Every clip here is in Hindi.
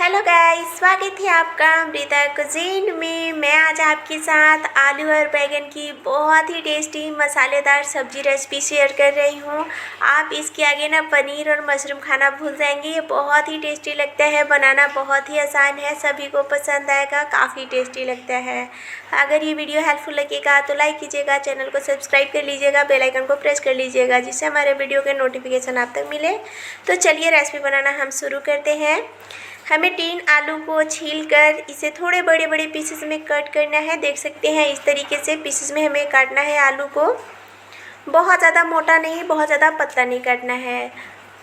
हेलो गाइस, स्वागत है आपका अमृता कुजीन में। मैं आज आपके साथ आलू और बैगन की बहुत ही टेस्टी मसालेदार सब्जी रेसिपी शेयर कर रही हूँ। आप इसके आगे ना पनीर और मशरूम खाना भूल जाएंगे। ये बहुत ही टेस्टी लगता है, बनाना बहुत ही आसान है, सभी को पसंद आएगा, काफ़ी टेस्टी लगता है। अगर ये वीडियो हेल्पफुल लगेगा तो लाइक कीजिएगा, चैनल को सब्सक्राइब कर लीजिएगा, बेल आइकन को प्रेस कर लीजिएगा जिससे हमारे वीडियो के नोटिफिकेशन आप तक मिले। तो चलिए रेसिपी बनाना हम शुरू करते हैं। हमें 3 आलू को छीलकर इसे थोड़े बड़े बड़े पीसेस में कट करना है। देख सकते हैं इस तरीके से पीसेस में हमें काटना है आलू को। बहुत ज़्यादा मोटा नहीं, बहुत ज़्यादा पतला नहीं काटना है।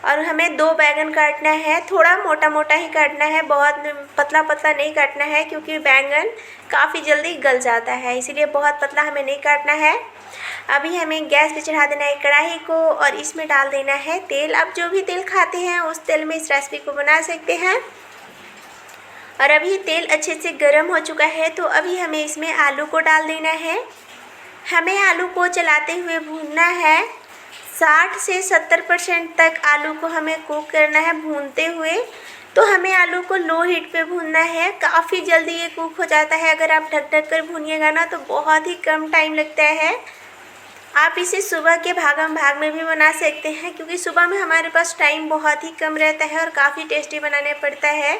और हमें 2 बैंगन काटना है, थोड़ा मोटा मोटा ही काटना है, बहुत पतला पतला नहीं काटना है क्योंकि बैंगन काफ़ी जल्दी गल जाता है, इसीलिए बहुत पतला हमें नहीं काटना है। अभी हमें गैस पे चढ़ा देना है कढ़ाई को और इसमें डाल देना है तेल। आप जो भी तेल खाते हैं उस तेल में इस रेसिपी को बना सकते हैं। और अभी तेल अच्छे से गर्म हो चुका है तो अभी हमें इसमें आलू को डाल देना है। हमें आलू को चलाते हुए भूनना है। 60 से 70% तक आलू को हमें कुक करना है भूनते हुए। तो हमें आलू को लो हीट पे भूनना है, काफ़ी जल्दी ये कुक हो जाता है। अगर आप ढक ढक कर भूनिएगा ना तो बहुत ही कम टाइम लगता है। आप इसे सुबह के भागम भाग में भी बना सकते हैं क्योंकि सुबह में हमारे पास टाइम बहुत ही कम रहता है और काफ़ी टेस्टी बनाने पड़ता है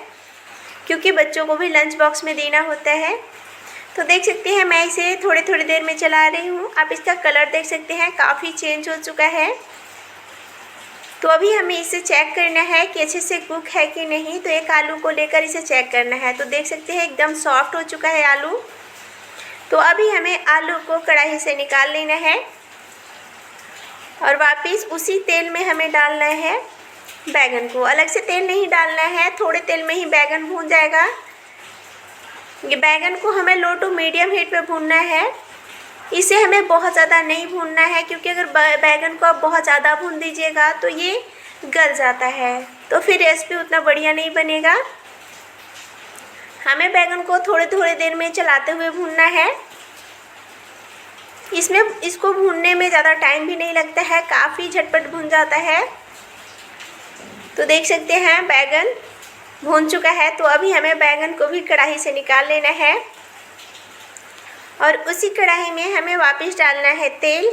क्योंकि बच्चों को भी लंच बॉक्स में देना होता है। तो देख सकते हैं मैं इसे थोड़ी थोड़ी देर में चला रही हूँ। आप इसका कलर देख सकते हैं काफ़ी चेंज हो चुका है। तो अभी हमें इसे चेक करना है कि अच्छे से कुक है कि नहीं। तो एक आलू को लेकर इसे चेक करना है। तो देख सकते हैं एकदम सॉफ्ट हो चुका है आलू। तो अभी हमें आलू को कढ़ाई से निकाल लेना है और वापस उसी तेल में हमें डालना है बैगन को। अलग से तेल नहीं डालना है, थोड़े तेल में ही बैगन भून जाएगा। ये बैगन को हमें लो टू मीडियम हीट पे भूनना है। इसे हमें बहुत ज़्यादा नहीं भूनना है क्योंकि अगर बैगन को आप बहुत ज़्यादा भून दीजिएगा तो ये गल जाता है, तो फिर रेसिपी उतना बढ़िया नहीं बनेगा। हमें बैगन को थोड़े थोड़े देर में चलाते हुए भूनना है। इसको भूनने में ज़्यादा टाइम भी नहीं लगता है, काफ़ी झटपट भून जाता है। तो देख सकते हैं बैगन भून चुका है। तो अभी हमें बैगन को भी कढ़ाई से निकाल लेना है और उसी कढ़ाई में हमें वापस डालना है तेल।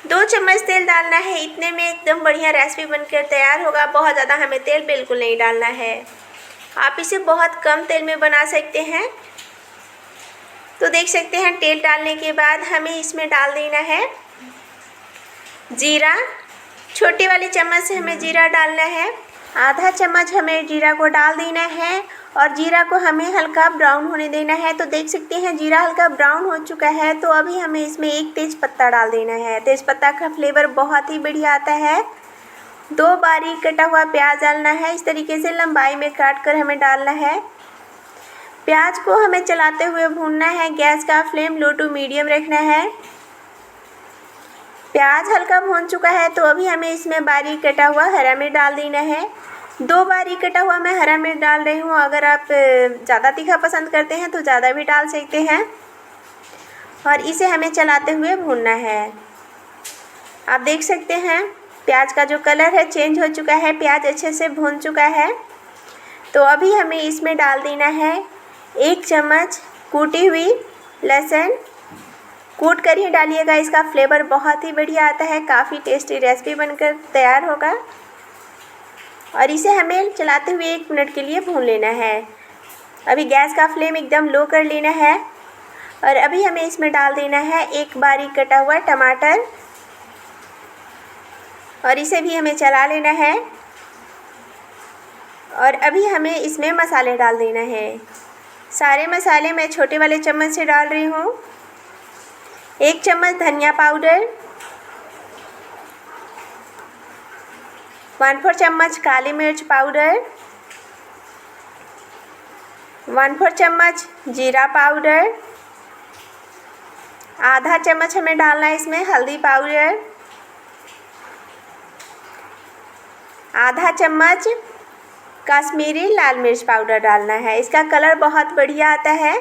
2 चम्मच तेल डालना है, इतने में एकदम बढ़िया रेसिपी बनकर तैयार होगा। बहुत ज़्यादा हमें तेल बिल्कुल नहीं डालना है। आप इसे बहुत कम तेल में बना सकते हैं। तो देख सकते हैं तेल डालने के बाद हमें इसमें डाल देना है जीरा। छोटी वाली चम्मच से हमें जीरा डालना है। आधा चम्मच हमें जीरा को डाल देना है और जीरा को हमें हल्का ब्राउन होने देना है। तो देख सकते हैं जीरा हल्का ब्राउन हो चुका है। तो अभी हमें इसमें 1 तेज़पत्ता डाल देना है। तेज़पत्ता का फ्लेवर बहुत ही बढ़िया आता है। 2 बारीक कटा हुआ प्याज डालना है, इस तरीके से लंबाई में काट कर हमें डालना है। प्याज को हमें चलाते हुए भूनना है, गैस का फ्लेम लो टू मीडियम रखना है। प्याज हल्का भून चुका है तो अभी हमें इसमें बारीक कटा हुआ हरा मिर्च डाल देना है। 2 बारीक कटा हुआ मैं हरा मिर्च डाल रही हूँ। अगर आप ज़्यादा तीखा पसंद करते हैं तो ज़्यादा भी डाल सकते हैं। और इसे हमें चलाते हुए भूनना है। आप देख सकते हैं प्याज का जो कलर है चेंज हो चुका है, प्याज अच्छे से भून चुका है। तो अभी हमें इसमें डाल देना है 1 चम्मच कूटी हुई लहसुन। कूट कर ही डालिएगा, इसका फ्लेवर बहुत ही बढ़िया आता है, काफ़ी टेस्टी रेसिपी बनकर तैयार होगा। और इसे हमें चलाते हुए 1 मिनट के लिए भून लेना है। अभी गैस का फ्लेम एकदम लो कर लेना है और अभी हमें इसमें डाल देना है 1 बारीक कटा हुआ टमाटर और इसे भी हमें चला लेना है। और अभी हमें इसमें मसाले डाल देना है। सारे मसाले मैं छोटे वाले चम्मच से डाल रही हूँ। 1 चम्मच धनिया पाउडर, 1/4 चम्मच काली मिर्च पाउडर, 1/4 चम्मच जीरा पाउडर, आधा चम्मच हमें डालना है इसमें हल्दी पाउडर, आधा चम्मच कश्मीरी लाल मिर्च पाउडर डालना है। इसका कलर बहुत बढ़िया आता है।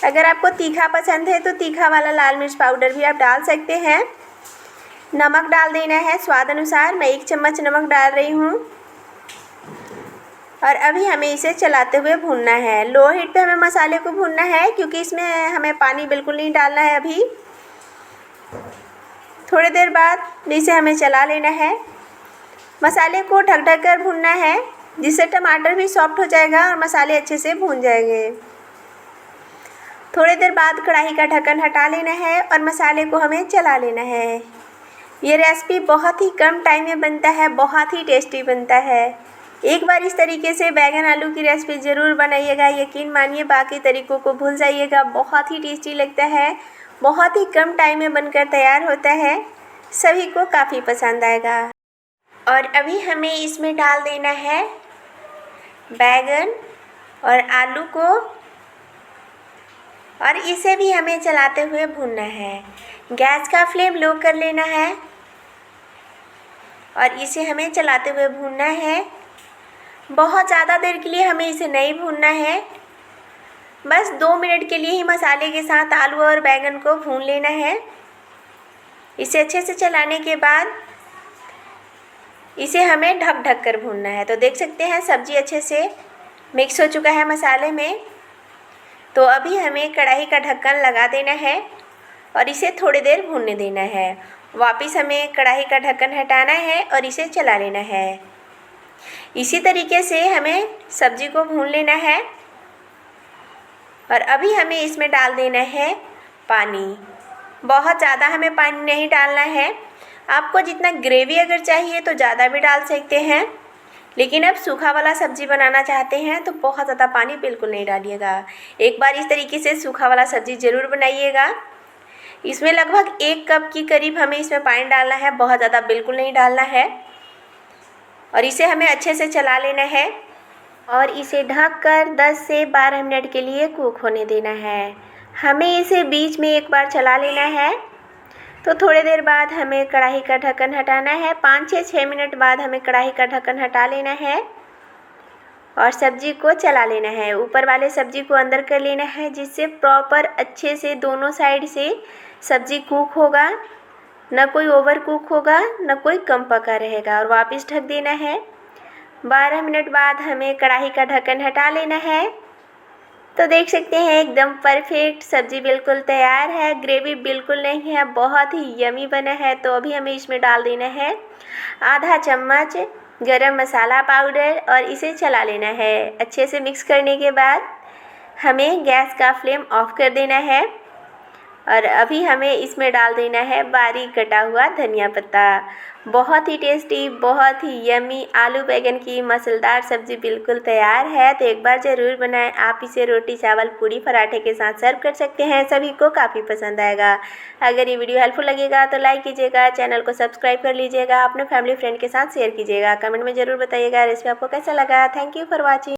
अगर आपको तीखा पसंद है तो तीखा वाला लाल मिर्च पाउडर भी आप डाल सकते हैं। नमक डाल देना है स्वाद अनुसार। मैं 1 चम्मच नमक डाल रही हूँ। और अभी हमें इसे चलाते हुए भूनना है। लो हीट पे हमें मसाले को भूनना है, क्योंकि इसमें हमें पानी बिल्कुल नहीं डालना है अभी। थोड़ी देर बाद इसे हमें चला लेना है। मसाले को ढक ढक कर भूनना है, जिससे टमाटर भी सॉफ्ट हो जाएगा और मसाले अच्छे से भून जाएंगे। थोड़ी देर बाद कढ़ाई का ढक्कन हटा लेना है और मसाले को हमें चला लेना है। ये रेसिपी बहुत ही कम टाइम में बनता है, बहुत ही टेस्टी बनता है। एक बार इस तरीके से बैगन आलू की रेसिपी ज़रूर बनाइएगा, यकीन मानिए बाकी तरीक़ों को भूल जाइएगा। बहुत ही टेस्टी लगता है, बहुत ही कम टाइम में बनकर तैयार होता है, सभी को काफ़ी पसंद आएगा। और अभी हमें इसमें डाल देना है बैगन और आलू को, और इसे भी हमें चलाते हुए भूनना है। गैस का फ्लेम लो कर लेना है और इसे हमें चलाते हुए भूनना है। बहुत ज़्यादा देर के लिए हमें इसे नहीं भूनना है, बस 2 मिनट के लिए ही मसाले के साथ आलू और बैंगन को भून लेना है। इसे अच्छे से चलाने के बाद इसे हमें ढक ढक कर भूनना है। तो देख सकते हैं सब्ज़ी अच्छे से मिक्स हो चुका है मसाले में। तो अभी हमें कढ़ाई का ढक्कन लगा देना है और इसे थोड़ी देर भूनने देना है। वापस हमें कढ़ाई का ढक्कन हटाना है और इसे चला लेना है। इसी तरीके से हमें सब्ज़ी को भून लेना है। और अभी हमें इसमें डाल देना है पानी। बहुत ज़्यादा हमें पानी नहीं डालना है। आपको जितना ग्रेवी अगर चाहिए तो ज़्यादा भी डाल सकते हैं, लेकिन अब सूखा वाला सब्ज़ी बनाना चाहते हैं तो बहुत ज़्यादा पानी बिल्कुल नहीं डालिएगा। एक बार इस तरीके से सूखा वाला सब्ज़ी ज़रूर बनाइएगा। इसमें लगभग 1 कप के करीब हमें इसमें पानी डालना है, बहुत ज़्यादा बिल्कुल नहीं डालना है। और इसे हमें अच्छे से चला लेना है और इसे ढककर 10 से 12 मिनट के लिए कुक होने देना है। हमें इसे बीच में एक बार चला लेना है। तो थोड़ी देर बाद हमें कढ़ाई का ढक्कन हटाना है। 5 से 6 मिनट बाद हमें कढ़ाई का ढक्कन हटा लेना है और सब्ज़ी को चला लेना है। ऊपर वाले सब्ज़ी को अंदर कर लेना है, जिससे प्रॉपर अच्छे से दोनों साइड से सब्ज़ी कुक होगा, न कोई ओवर कुक होगा न कोई कम पका रहेगा। और वापस ढक देना है। 12 मिनट बाद हमें कढ़ाई का ढक्कन हटा लेना है। तो देख सकते हैं एकदम परफेक्ट सब्ज़ी बिल्कुल तैयार है, ग्रेवी बिल्कुल नहीं है, बहुत ही यमी बना है। तो अभी हमें इसमें डाल देना है आधा चम्मच गरम मसाला पाउडर और इसे चला लेना है। अच्छे से मिक्स करने के बाद हमें गैस का फ्लेम ऑफ कर देना है और अभी हमें इसमें डाल देना है बारीक कटा हुआ धनिया पत्ता। बहुत ही टेस्टी, बहुत ही यमी आलू बैंगन की मसालेदार सब्ज़ी बिल्कुल तैयार है। तो एक बार ज़रूर बनाएं। आप इसे रोटी चावल पूड़ी पराठे के साथ सर्व कर सकते हैं, सभी को काफ़ी पसंद आएगा। अगर ये वीडियो हेल्पफुल लगेगा तो लाइक कीजिएगा, चैनल को सब्सक्राइब कर लीजिएगा, अपने फैमिली फ्रेंड के साथ शेयर कीजिएगा। कमेंट में ज़रूर बताइएगा रेसिपी आपको कैसा लगा। Thank you for watching.